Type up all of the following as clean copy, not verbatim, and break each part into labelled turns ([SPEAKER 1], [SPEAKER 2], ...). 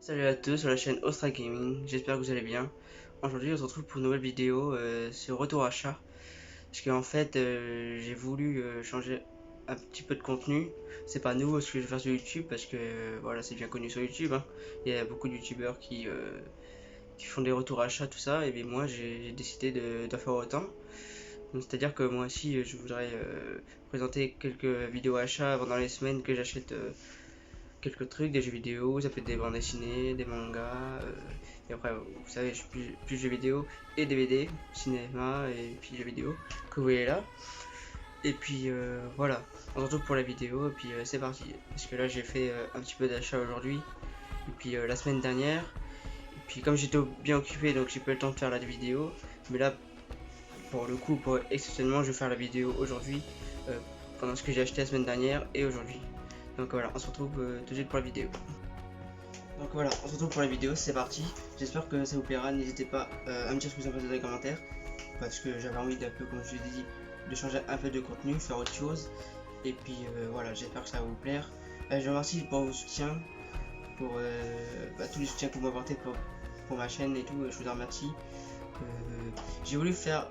[SPEAKER 1] Salut à tous sur la chaîne Ostra Gaming, j'espère que vous allez bien. Aujourd'hui on se retrouve pour une nouvelle vidéo sur retour achat. Parce qu'en fait j'ai voulu changer un petit peu de contenu. C'est pas nouveau ce que je vais faire sur YouTube parce que voilà, c'est bien connu sur YouTube, hein. Il y a beaucoup de youtubeurs qui font des retours achats, tout ça. Et bien moi j'ai décidé de faire autant. Donc c'est à dire que moi aussi je voudrais présenter quelques vidéos achats pendant les semaines que j'achète quelques trucs, des jeux vidéo, ça peut être des bandes dessinées, des mangas, et après vous savez je suis plus jeux vidéo et DVD, cinéma et puis jeux vidéo que vous voyez là. Et puis voilà, on se retrouve pour la vidéo et puis c'est parti. Parce que là j'ai fait un petit peu d'achat aujourd'hui et puis la semaine dernière. Et puis comme j'étais bien occupé donc j'ai pas eu le temps de faire la vidéo. Mais là pour le coup, pour exceptionnellement je vais faire la vidéo aujourd'hui euh, pendant ce que j'ai acheté la semaine dernière et aujourd'hui. Donc voilà, on se retrouve tout de suite pour la vidéo. Donc voilà, on se retrouve pour la vidéo, c'est parti. J'espère que ça vous plaira, n'hésitez pas à me dire ce que vous en pensez dans les commentaires. Parce que j'avais envie d'un peu, comme je l'ai dit, de changer un peu de contenu, faire autre chose. Et puis voilà, j'espère que ça va vous plaire. Je vous remercie pour vos soutiens, pour tous les soutiens que vous m'apportez pour ma chaîne et tout, je vous en remercie. J'ai voulu faire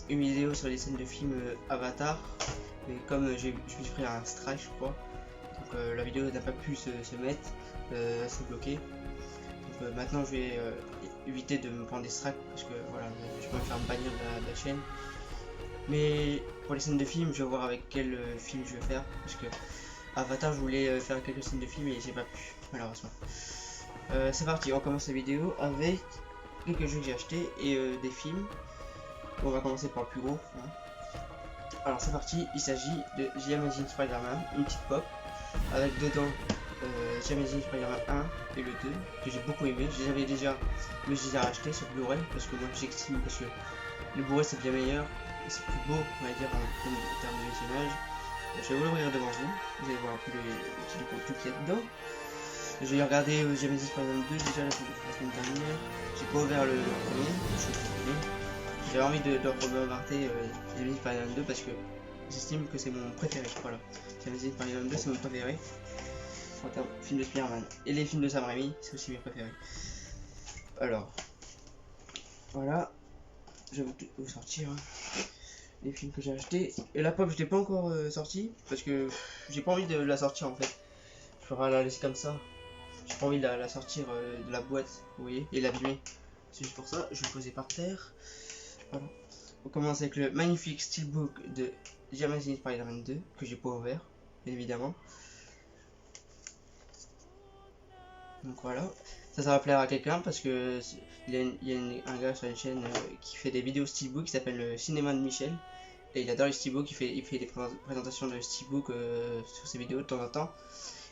[SPEAKER 1] une vidéo sur les scènes de films Avatar, mais comme je me suis pris un strike je crois, donc la vidéo n'a pas pu se mettre, elle s'est bloquée. Donc maintenant je vais éviter de me prendre des strikes parce que voilà, je peux me faire bannir de la chaîne. Mais pour les scènes de films, je vais voir avec quel film je vais faire parce que Avatar, je voulais faire quelques scènes de films et j'ai pas pu malheureusement. C'est parti, on commence la vidéo avec quelques jeux que j'ai achetés et des films. On va commencer par le plus gros, hein. Alors c'est parti, il s'agit de The Amazing Spider-Man, une petite pop avec dedans The Amazing Spider-Man 1 et le 2 que j'ai beaucoup aimé. Je les avais déjà, mais je les ai rachetés sur Blu-ray parce que moi j'estime parce que le Blu-ray c'est bien meilleur et c'est plus beau, on va dire, en termes de visionnage. Je vais vous l'ouvrir devant vous, vous allez voir un peu le petit contenu qu'il y a dedans. J'ai regardé The Amazing Spider-Man 2 déjà la semaine dernière. J'ai pas ouvert le premier, je suis le premier. J'avais envie de remarquer The Amazing Spider-Man 2 parce que j'estime que c'est mon préféré. Voilà, The Amazing Spider-Man 2 c'est mon préféré en termes de film de Spider-Man. Et les films de Sam Raimi c'est aussi mes préférés. Alors, voilà, je vais vous sortir les films que j'ai achetés. Et la pop je l'ai pas encore sortie parce que j'ai pas envie de la sortir en fait. Je ferai la laisser comme ça. J'ai pas envie de la sortir de la boîte, vous voyez, et l'abîmer. C'est juste pour ça, je vais le poser par terre. Voilà. On commence avec le magnifique steelbook de The Amazing Spider-Man 2, que j'ai pas ouvert, bien évidemment. Donc voilà, ça va plaire à quelqu'un parce que il y a un gars sur une chaîne qui fait des vidéos steelbook qui s'appelle le Cinéma de Michel. Et il adore les steelbooks, il fait des présentations de steelbook sur ses vidéos de temps en temps.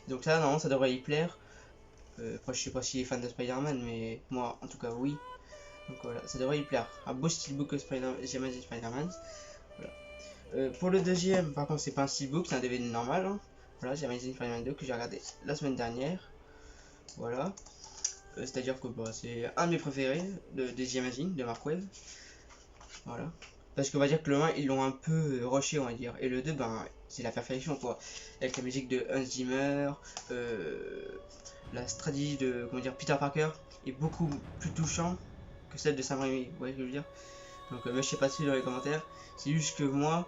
[SPEAKER 1] Donc ça, normalement, ça devrait y plaire. Après, je sais pas s'il est fan de Spider-Man, mais moi, en tout cas, oui. Donc voilà, ça devrait y plaire. Un beau steelbook Spider-Man. Voilà. Pour le deuxième, par contre, c'est pas un steelbook, c'est un DVD normal, hein. Voilà, j'ai Amazing Spider-Man 2 que j'ai regardé la semaine dernière. Voilà. C'est-à-dire que bah, c'est un de mes préférés de The Amazing de Mark Webb. Voilà. Parce qu'on va dire que le 1 ils l'ont un peu rushé, on va dire. Et le 2 ben c'est la perfection quoi. Avec la musique de Hans Zimmer, la stratégie de comment dire Peter Parker est beaucoup plus touchant que celle de Sam Raimi. Vous voyez ce que je veux dire? Donc je sais pas si dans les commentaires. C'est juste que moi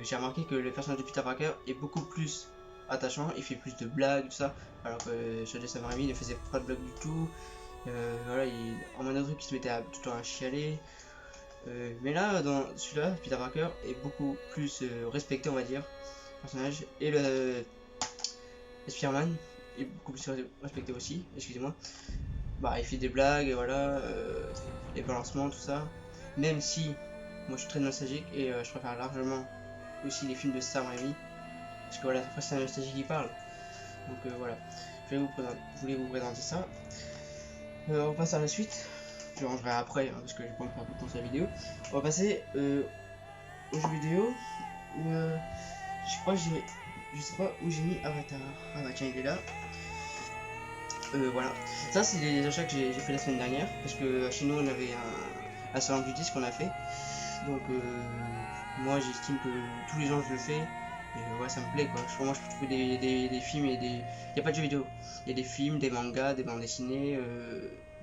[SPEAKER 1] j'ai remarqué que le personnage de Peter Parker est beaucoup plus attachant, il fait plus de blagues, tout ça. Alors que celui de Sam Raimi ne faisait pas de blagues du tout. Voilà, en mode truc il se mettait tout le temps à chialer. Mais là, dans celui-là, Peter Parker est beaucoup plus respecté, on va dire, personnage. Et le Spider-Man est beaucoup plus respecté aussi, excusez-moi. Bah, il fait des blagues, et voilà, les balancements, tout ça. Même si, moi je suis très nostalgique et je préfère largement aussi les films de Sam Raimi. Parce que voilà, après c'est la nostalgie qui parle. Donc voilà, je voulais vous présenter ça. On passe à la suite. Je rangerai après hein, parce que j'ai pas encore tout sur la vidéo. On va passer aux jeux vidéo où je crois que je sais pas où j'ai mis Avatar. Ah bah tiens il est là. Voilà. Ça c'est les achats que j'ai fait la semaine dernière parce que chez nous on avait un salon du disque qu'on a fait. Donc moi j'estime que tous les ans je le fais ouais, ça me plaît quoi. Moi je peux trouver des films et des. Il n'y a pas de jeux vidéo. Il y a des films, des mangas, des bandes dessinées,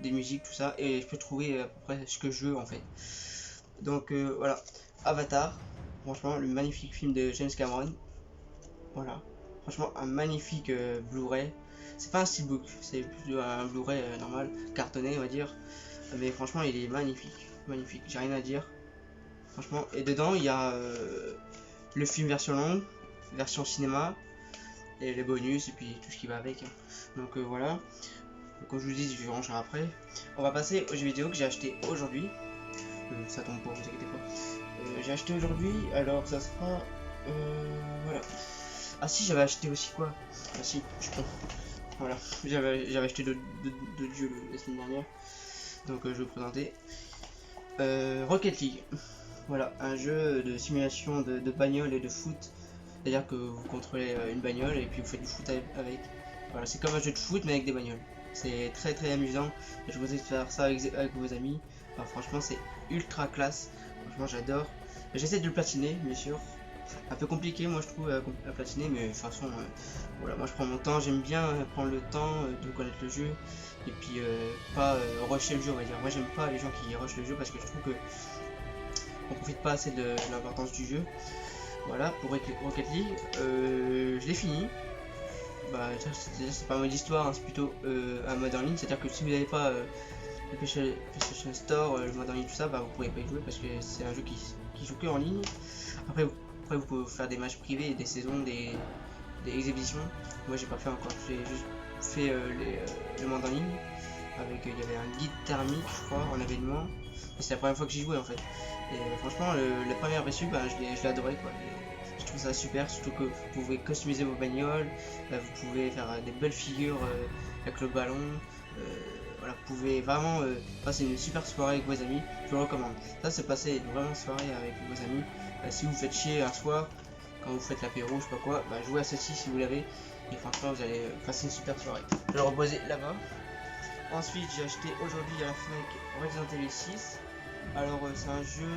[SPEAKER 1] des musiques, tout ça. Et je peux trouver à peu près ce que je veux en fait. Donc voilà. Avatar. Franchement, le magnifique film de James Cameron. Voilà. Franchement, un magnifique Blu-ray. C'est pas un steelbook, c'est plus un Blu-ray normal, cartonné on va dire. Mais franchement, il est magnifique. Magnifique, j'ai rien à dire. Franchement, et dedans, il y a le film version longue, version cinéma, et les bonus, et puis tout ce qui va avec. Hein. Donc voilà. Donc, comme je vous dis, je vais ranger après. On va passer aux jeux vidéo que j'ai acheté aujourd'hui. Ça tombe pas, vous inquiétez pas. J'ai acheté aujourd'hui, alors ça sera. Voilà. Ah si, j'avais acheté aussi quoi? Ah si, je suis con. Voilà, j'avais acheté de Dieu la semaine dernière. Donc je vais vous présenter. Rocket League. Voilà, un jeu de simulation de bagnole et de foot. C'est-à-dire que vous contrôlez une bagnole et puis vous faites du foot avec. Voilà, c'est comme un jeu de foot mais avec des bagnoles. C'est très très amusant. Je vous invite à faire ça avec vos amis. Enfin, franchement, c'est ultra classe. Franchement, j'adore. J'essaie de le platiner, bien sûr. Un peu compliqué, moi je trouve, à platiner, mais de toute façon, voilà, moi je prends mon temps. J'aime bien prendre le temps de connaître le jeu et puis pas rusher le jeu, on va dire. Moi, j'aime pas les gens qui rushent le jeu parce que je trouve que on profite pas assez de l'importance du jeu. Voilà, pour Rocket League, je l'ai fini. Bah, c'est pas un mode histoire, hein, c'est plutôt un mode en ligne. C'est-à-dire que si vous n'avez pas le PlayStation Store, le mode en ligne, tout ça, bah, vous pourrez pas y jouer parce que c'est un jeu qui joue que en ligne. Après, vous pouvez faire des matchs privés, des saisons, des exhibitions. Moi, j'ai pas fait encore, j'ai juste fait le mode en ligne. Avec, il y avait un guide thermique, je crois, en événement. Et c'est la première fois que j'y jouais en fait. Et franchement, la première aperçu, bah, je l'ai adoré quoi. Je trouve ça super, surtout que vous pouvez customiser vos bagnoles, vous pouvez faire des belles figures avec le ballon. Voilà, vous pouvez vraiment passer une super soirée avec vos amis, je vous le recommande. Ça, c'est passer une vraiment soirée avec vos amis. Si vous faites chier un soir, quand vous faites l'apéro, je sais pas quoi, bah, jouez à ceci si vous l'avez. Et franchement, vous allez passer une super soirée. Je vais le reposer là-bas. Ensuite, j'ai acheté aujourd'hui à la Fnac Resident Evil 6. Alors, c'est un jeu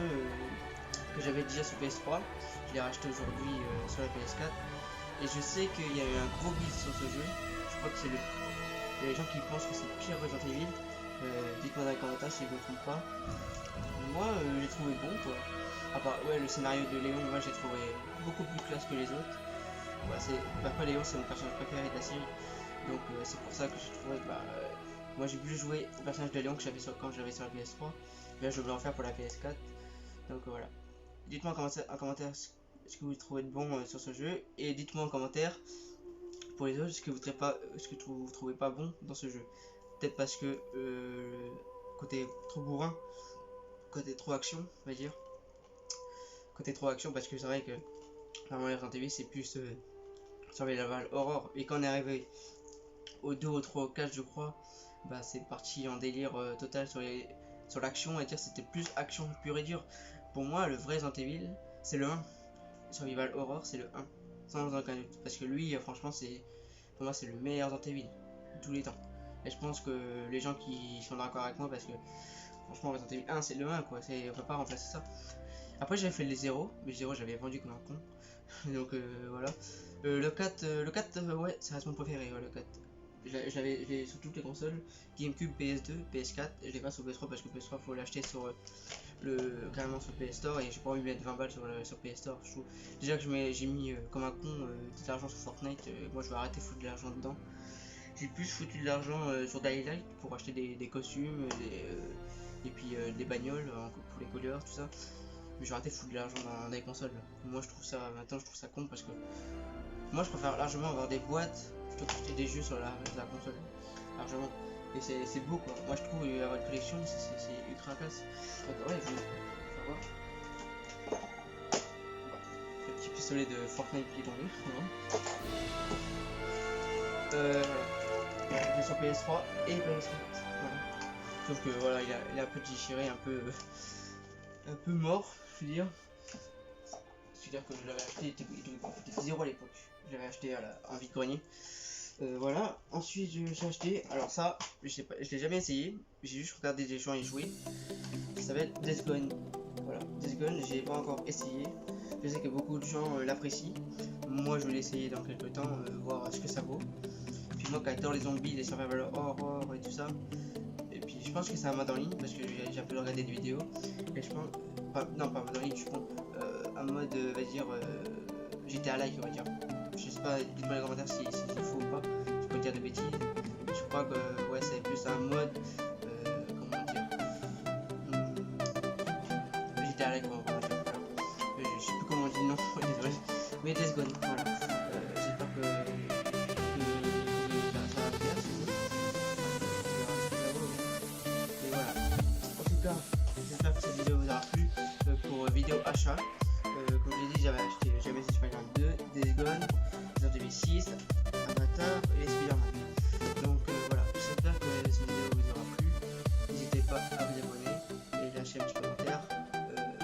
[SPEAKER 1] que j'avais déjà sur PS3. Je l'ai racheté aujourd'hui sur la PS4. Et je sais qu'il y a eu un gros bise sur ce jeu. Je crois que c'est le. Il y a des gens qui pensent que c'est le pire Resident Evil. Dites-moi dans les commentaires si je ne me trompe pas. Moi, j'ai trouvé bon quoi. À part, ouais, le scénario de Léon, moi j'ai trouvé beaucoup plus classe que les autres. Ouais, après, Léon, c'est mon personnage préféré de la série. Donc, c'est pour ça que je trouvais. Moi j'ai plus joué au personnage de Léon que j'avais quand j'avais sur la PS3. Mais là je vais en faire pour la PS4. Donc voilà. Dites-moi en commentaire ce que vous trouvez de bon sur ce jeu. Et dites-moi en commentaire pour les autres ce que vous trouvez pas bon dans ce jeu. Peut-être parce que côté trop bourrin, côté trop action, on va dire. Côté trop action parce que c'est vrai que normalement les Resident Evil c'est plus survival horror. Et quand on est arrivé au 2, au 3, au 4 je crois, bah c'est parti en délire total sur l'action, et dire c'était plus action pure et dure. Pour moi, le vrai Resident Evil, c'est le 1. Survival Horror, c'est le 1. Sans aucun doute. Parce que lui, franchement, pour moi, c'est le meilleur Resident Evil de tous les temps. Et je pense que les gens qui sont d'accord avec moi, parce que franchement, Resident Evil 1, c'est le 1, quoi. On peut pas remplacer ça. Après, j'avais fait les 0, mais les 0, j'avais vendu comme un con. Donc voilà. Le 4, ouais, ça reste mon préféré, ouais, le 4. Je l'ai sur toutes les consoles, GameCube, PS2, PS4, et je l'ai pas sur PS3 parce que PS3 faut l'acheter sur carrément sur PS Store, et j'ai pas envie de mettre 20 balles sur PS Store. Je trouve déjà que j'ai mis comme un con tout l'argent sur Fortnite. Moi je vais arrêter de foutre de l'argent dedans. J'ai plus foutu de l'argent sur Daylight pour acheter des costumes, et puis des bagnoles pour les couleurs, tout ça. Mais je vais arrêter de foutre de l'argent dans les consoles. Moi je trouve ça, maintenant je trouve ça con parce que moi je préfère largement avoir des boîtes plutôt qu'acheter des jeux sur la console. Largement. Et c'est beau quoi. Moi je trouve avoir une collection c'est ultra classe. Donc ouais, je vais faire voir. Le petit pistolet de Fortnite qui est tombé. Voilà. Il est sur PS3 et PS4. Voilà. Sauf que voilà, il est un peu déchiré, un peu mort, je veux dire. C'est-à-dire que je l'avais acheté, il était 0 à l'époque. Je l'avais acheté en vide-grenier. Voilà, ensuite j'ai acheté, alors ça, je l'ai jamais essayé, j'ai juste regardé des gens y jouer. Ça s'appelle Days Gone. Voilà, Days Gone, j'ai pas encore essayé. Je sais que beaucoup de gens l'apprécient. Moi je vais l'essayer dans quelques temps, voir ce que ça vaut. Puis moi qui adore les zombies, les survival horror et tout ça. Et puis je pense que ça m'a dans ligne parce que j'ai un peu regardé des vidéos. Et je pense, non pas mode en ligne, je pense un mode, on va dire, GTA like, on va dire. Je sais pas, dites-moi dans les commentaires si c'est faux ou pas. Je peux dire de bêtises. Je crois que ouais, c'est plus un mode, comment dire, GTA like, on va dire. Voilà. Je sais plus comment on dit, non, désolé. Mais Days Gone, voilà. J'espère que ça va plaire, c'est tout. Et voilà. En tout cas, j'espère que cette vidéo vous aura plu. Pour vidéo achat, comme je l'ai dit, j'avais acheté Jamais Spider-Man 2, Days Gone, Resident Evil 6, Avatar et Spider-Man. Donc voilà, j'espère que cette vidéo vous aura plu. N'hésitez pas à vous abonner et lâcher un petit commentaire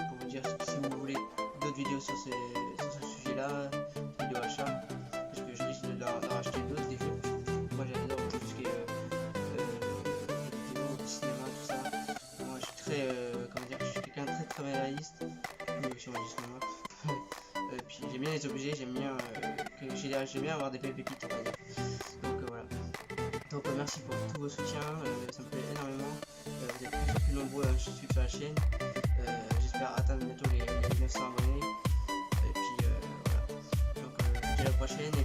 [SPEAKER 1] pour me dire si vous voulez d'autres vidéos sur ce sujet-là, vidéo achat, parce que je risque d'en racheter d'autres des jeux. Moi j'adore tout ce qui est vidéo, cinéma, tout ça. Moi je suis très, comment dire, je suis quelqu'un de très réaliste. Chez moi du cinéma. Puis j'aime bien les objets, j'aime bien avoir des belles pépites, on va dire. Donc voilà. Donc merci pour tous vos soutiens, ça me plaît énormément. Vous êtes de plus nombreux à suivre sur la chaîne. J'espère atteindre bientôt les 900 abonnés. Et puis voilà. Donc je vous dis à la prochaine.